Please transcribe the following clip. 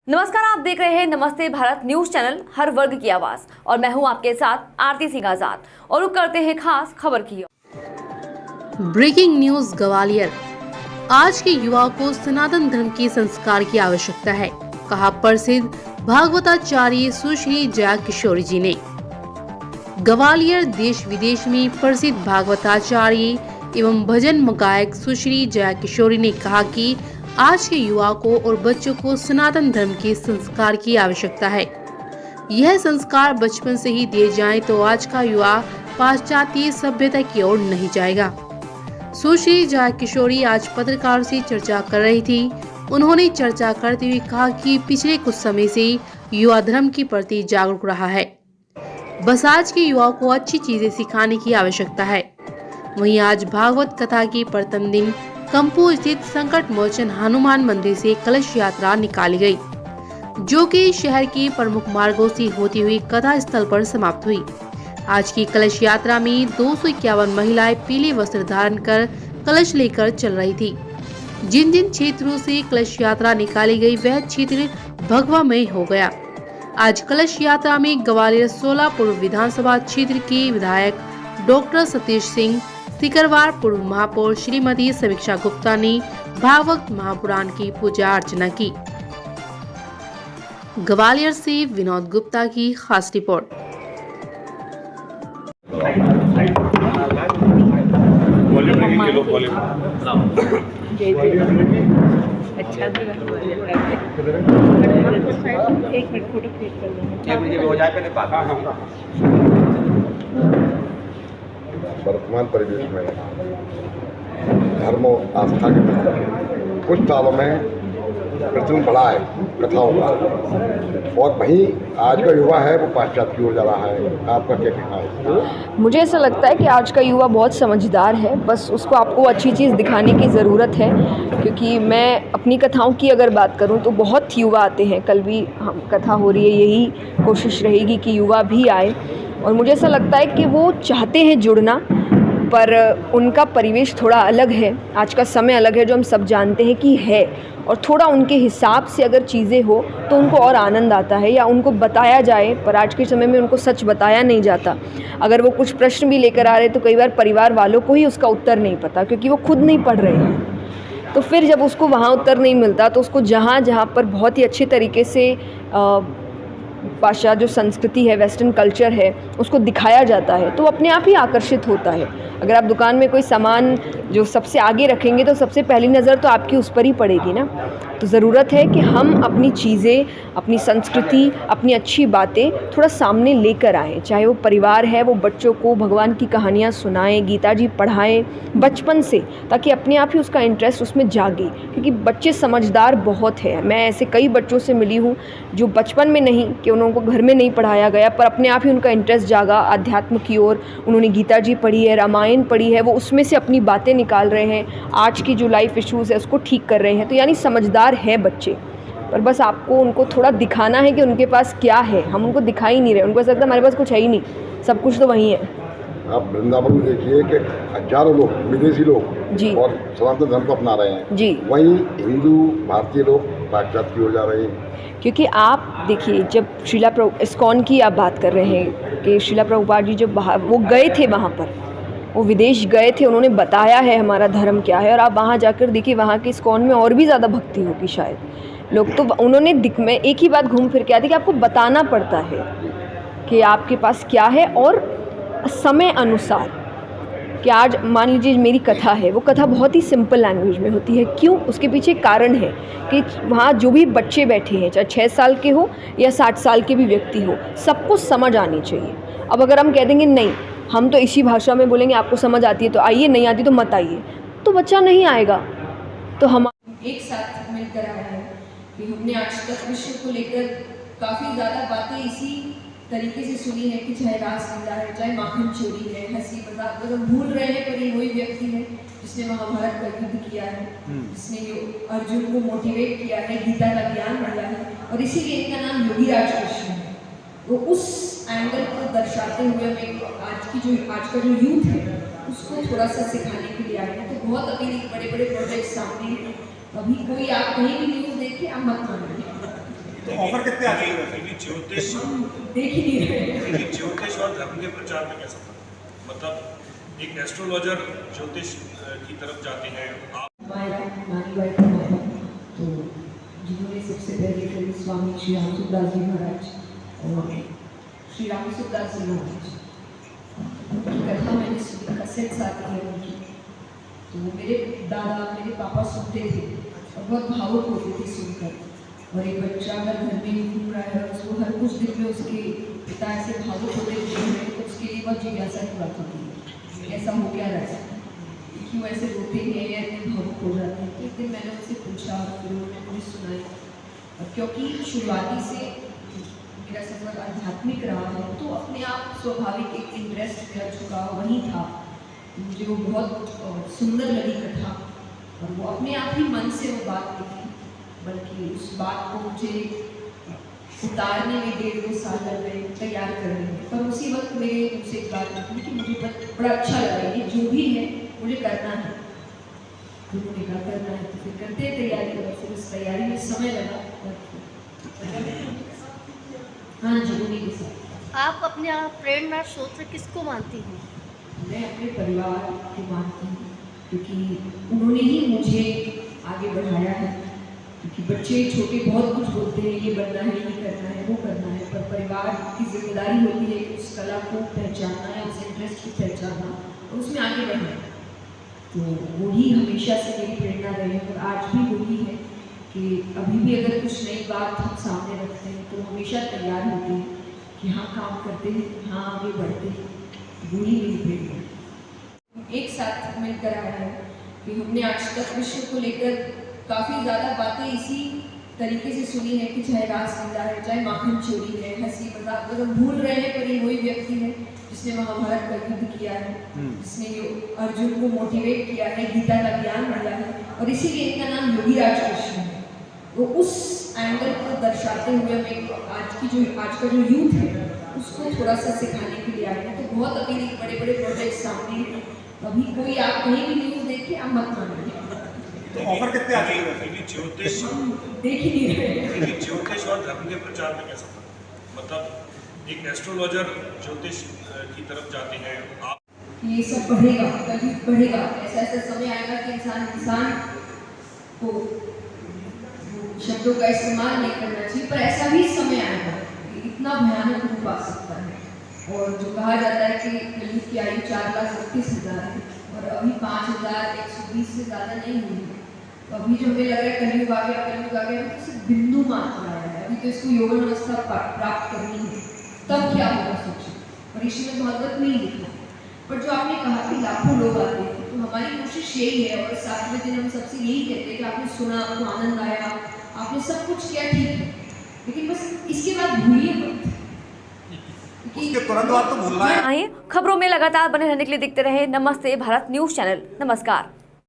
नमस्कार, आप देख रहे हैं नमस्ते भारत न्यूज चैनल, हर वर्ग की आवाज। और मैं हूं आपके साथ आरती सिंह आजाद और रुक करते हैं खास खबर की। Breaking news Gwalior. आज के युवाओं को सनातन धर्म के संस्कार की आवश्यकता है, कहा प्रसिद्ध भागवताचार्य सुश्री जया किशोरी जी ने। ग्वालियर देश विदेश में प्रसिद्ध भागवताचार्य एवं भजन गायक सुश्री जया किशोरी ने कहा कि आज के युवाओं को और बच्चों को सनातन धर्म के संस्कार की आवश्यकता है। यह संस्कार बचपन से ही दिए जाएं तो आज का युवा पाश्चात्य सभ्यता की ओर नहीं जाएगा। सुश्री जया किशोरी आज पत्रकारों से चर्चा कर रही थी। उन्होंने चर्चा करते हुए कहा कि पिछले कुछ समय से युवा धर्म के प्रति जागरूक रहा है, बस आज के युवाओं को अच्छी चीजें सिखाने की आवश्यकता है। वहीं आज भागवत कथा के प्रथम दिन कंपू स्थित संकट मोचन हनुमान मंदिर से कलश यात्रा निकाली गई, जो कि शहर के प्रमुख मार्गों से होती हुई कथा स्थल पर समाप्त हुई। आज की कलश यात्रा में 251 महिलाएं पीले वस्त्र धारण कर कलश लेकर चल रही थी। जिन जिन क्षेत्रों से कलश यात्रा निकाली गई वह क्षेत्र भगवामय हो गया। आज कलश यात्रा में ग्वालियर 16 पूर्व विधानसभा क्षेत्र के विधायक डॉक्टर सतीश सिंह, सिकरवार पूर्व महापौर श्रीमती समीक्षा गुप्ता ने भागवत महापुराण की पूजा अर्चना की। ग्वालियर से विनोद गुप्ता की खास रिपोर्ट। एक मिनट फोटो क्लिक कर लेंगे। वर्तमान परिवेश में धर्म और आस्था के प्रति कुछ सालों में प्रचलन बढ़ा है कथाओं का, और वहीं आज का युवा है वो पाश्चात्य की ओर जा रहा है। आपका क्या कहना है? मुझे ऐसा लगता है कि आज का युवा बहुत समझदार है, बस उसको आपको अच्छी चीज़ दिखाने की ज़रूरत है। क्योंकि मैं अपनी कथाओं की अगर बात करूं तो बहुत युवा आते हैं। कल भी हम कथा हो रही है, यही कोशिश रहेगी कि युवा भी आए। और मुझे ऐसा लगता है कि वो चाहते हैं जुड़ना, पर उनका परिवेश थोड़ा अलग है, आज का समय अलग है, जो हम सब जानते हैं कि है। और थोड़ा उनके हिसाब से अगर चीज़ें हो तो उनको और आनंद आता है, या उनको बताया जाए, पर आज के समय में उनको सच बताया नहीं जाता। अगर वो कुछ प्रश्न भी लेकर आ रहे तो कई बार परिवार वालों को ही उसका उत्तर नहीं पता, क्योंकि वो खुद नहीं पढ़ रहे हैं। तो फिर जब उसको वहाँ उत्तर नहीं मिलता तो उसको जहाँ जहाँ पर बहुत ही अच्छे तरीके से भाषा जो संस्कृति है, वेस्टर्न कल्चर है, उसको दिखाया जाता है तो अपने आप ही आकर्षित होता है। अगर आप दुकान में कोई सामान जो सबसे आगे रखेंगे तो सबसे पहली नज़र तो आपकी उस पर ही पड़ेगी ना। तो ज़रूरत है कि हम अपनी चीज़ें, अपनी संस्कृति, अपनी अच्छी बातें थोड़ा सामने लेकर आएँ। चाहे वो परिवार है, वो बच्चों को भगवान की कहानियाँ सुनाएं, गीता जी पढ़ाएं बचपन से, ताकि अपने आप ही उसका इंटरेस्ट उसमें जागे। क्योंकि बच्चे समझदार बहुत है। मैं ऐसे कई बच्चों से मिली हूँ जो बचपन में नहीं, कि उनको घर में नहीं पढ़ाया गया, पर अपने आप ही उनका इंटरेस्ट जागा अध्यात्म की ओर। उन्होंने गीता जी पढ़ी है, रामायण पढ़ी है, वो उसमें से अपनी बातें निकाल रहे हैं, आज की जो लाइफ इश्यूज़ है उसको ठीक कर रहे हैं। तो यानी समझदार है बच्चे, पर बस आपको उनको थोड़ा दिखाना है कि उनके पास क्या है। हम उनको दिखा ही नहीं रहे, उनको ऐसा लगता है हमारे पास कुछ है ही नहीं, सब कुछ तो वहीं है। आप वृंदावन में देखिए कि हजारों लोग, विदेशी लोग जी, और सनातन धर्म को अपना रहे हैं जी। वहीं हिंदू भारतीय लोग पाश्चात्य की ओर जा रहे हैं। क्योंकि आप देखिए, जब इस्कॉन की आप बात कर रहे हैं कि श्रीला प्रभुपाद जी जब वो गए थे वहाँ पर, वो विदेश गए थे, उन्होंने बताया है हमारा धर्म क्या है। और आप वहाँ जाकर देखिए, वहाँ के इस्कॉन में और भी ज़्यादा भक्ति होगी शायद। लोग तो उन्होंने में एक ही बात घूम फिर के आती कि आपको बताना पड़ता है कि आपके पास क्या है, और समय अनुसार। कि आज मान लीजिए मेरी कथा है, वो कथा बहुत ही सिंपल लैंग्वेज में होती है। क्यों? उसके पीछे कारण है कि वहाँ जो भी बच्चे बैठे हैं, चाहे 6 साल के हो या 60 साल के भी व्यक्ति हो, सबको समझ आनी चाहिए। अब अगर हम कह देंगे नहीं, हम तो इसी भाषा में बोलेंगे, आपको समझ आती है तो आइए, नहीं आती तो मत आइए, तो बच्चा नहीं आएगा। तो हम एक साथ मिलकर आए हैं कि हमने आज तक विषय को लेकर काफ़ी ज़्यादा बातें इसी तरीके से सुनी है कि चाहे रासलीला है, चाहे माखन चोरी है, हंसी मजाक, मतलब भूल रहे हैं, पर ये वही व्यक्ति है जिसने महाभारत का युद्ध किया है, जिसने अर्जुन को मोटिवेट किया है, गीता का ज्ञान दिया है, और इसीलिए इनका नाम योगीराज कृष्ण है। वो उस एंगल को दर्शाते हुए हमें आज का जो यूथ है उसको थोड़ा सा सिखाने के लिए आए हैं। तो बहुत अभी बड़े बड़े प्रोजेक्ट सामने, अभी कोई आप कहीं भी न्यूज़ देखिए, आप मत मानिए। ऑफर कितने आते हैं? देखिए ज्योतिष देख ही नहीं रहे। देखिए ज्योतिष और धर्म के प्रचार में कैसा था? मतलब एक एस्ट्रोलॉजर ज्योतिष की तरफ जाते हैं, आप मायरा नानी बाई का मायरा, तो जिन्होंने सबसे पहले कभी स्वामी श्री रामसुखदास जी महाराज और श्री रामसुखदास जी महाराज की कथा मैंने सुनी, कैसेट्स आती है उनकी, तो मेरे दादा मेरे पापा सुनते थे और बहुत भावुक होते थे सुनकर। और एक बच्चा अगर घर में घूम रहा है और उसको हर कुछ दिन में उसके पिता ऐसे भावुक होते हैं तो उसके लिए बहुत जिज्ञासा की बात होती है, ऐसा हो क्या रहा है, क्यों ऐसे रोते हैं या इतने भावुक हो जाते हैं। एक दिन मैंने उनसे पूछा, फिर उन्होंने मुझे सुनाई, और क्योंकि शुरुआती से मेरा सफर आध्यात्मिक रहा है तो अपने आप स्वाभाविक एक इंटरेस्ट मेरा झुकाव वहीं था। मुझे वो बहुत सुंदर लगी कथा, और वो अपने आप ही मन से वो बात लिखी, बल्कि उस बात को मुझे उतारने में 1.5-2 साल लग गए, तैयार करने में। पर उसी वक्त मेरे मुझसे एक बात निकली कि मुझे बड़ा अच्छा लगा, ये जो भी है मुझे करना है। तो उन्होंने कहा करना है तो फिर करते हैं तैयारी, और फिर उस तैयारी में समय लगा। हाँ जी, उन्हीं के साथ। आप अपने आप प्रेरणा स्रोत किसको मानती हैं? मैं अपने परिवार को मानती हूँ, क्योंकि उन्होंने ही मुझे आगे बढ़ाया है। क्योंकि बच्चे छोटे बहुत कुछ बोलते हैं, ये बनना है, ये करना है, वो करना है, पर परिवार की जिम्मेदारी होती है कि उस कला को पहचानना है, उस इंटरेस्ट को पहचानना और उसमें आगे बढ़ना। तो वही हमेशा से मेरी प्रेरणा रही है, और आज भी वही है कि अभी भी अगर कुछ नई बात हम सामने रखते हैं तो हमेशा तैयार होते हैं कि हाँ काम करते हैं, हाँ आगे बढ़ते हैं। वही मेरी प्रेरणा। एक साथ मिलकर आया है कि हमने आज तक विश्व को लेकर काफ़ी ज़्यादा बातें इसी तरीके से सुनी है कि चाहे रासलीला है, चाहे माखन चोरी है, हंसी मजाक, अगर हम भूल रहे हैं पर ये वही व्यक्ति है जिसने महाभारत का युद्ध किया है, जिसने अर्जुन को मोटिवेट किया है, गीता का ज्ञान दिया है, और इसीलिए इनका नाम योगीराज कृष्ण है। वो उस एंगल को दर्शाते हुए हमें आज का जो यूथ है उसको थोड़ा सा सिखाने के लिए आए हैं। तो बहुत अभी बड़े बड़े प्रोजेक्ट सामने हैं। अभी कोई आप कहीं भी न्यूज़ देखिए, आप मत मानिए। तो ऑफर कितने आते हैं? देखिए ज्योतिष देख ही नहीं रहे। देखिए ज्योतिष और धर्म के प्रचार में कैसा था? मतलब एक एस्ट्रोलॉजर ज्योतिष की तरफ जाते हैं, आप ये सब बढ़ेगा, कभी बढ़ेगा, ऐसा समय आएगा कि इंसान को शब्दों का इस्तेमाल नहीं करना चाहिए, पर ऐसा भी समय आएगा कि इतना भयानक रूप आ सकता है। और जो कहा जाता है कि कलयुग की आयु 4,31,000 है और अभी 5,120 से ज़्यादा नहीं हुई है। तो अभी जो हमें लग रहा है कलयुग आ गया, अभी तो सिर्फ बिंदु मात्र आया है। अभी तो इसको यौवन अवस्था प्राप्त करनी है, तब क्या होगा सोचो। और इसमें भागवत नहीं लिखा। पर जो आपने कहा कि लाखों लोग आते हैं, तो हमारी कोशिश यही है, और 7वें दिन हम सबसे यही कहते हैं कि आपने सुना, आपको आनंद आया, आपने सब कुछ किया, ठीक है, लेकिन बस इसके बाद भूलिए मत। उसके तुरंत बाद तो भूलना है। आइए खबरों में लगातार बने रहने के लिए देखते रहे नमस्ते भारत न्यूज चैनल। नमस्कार।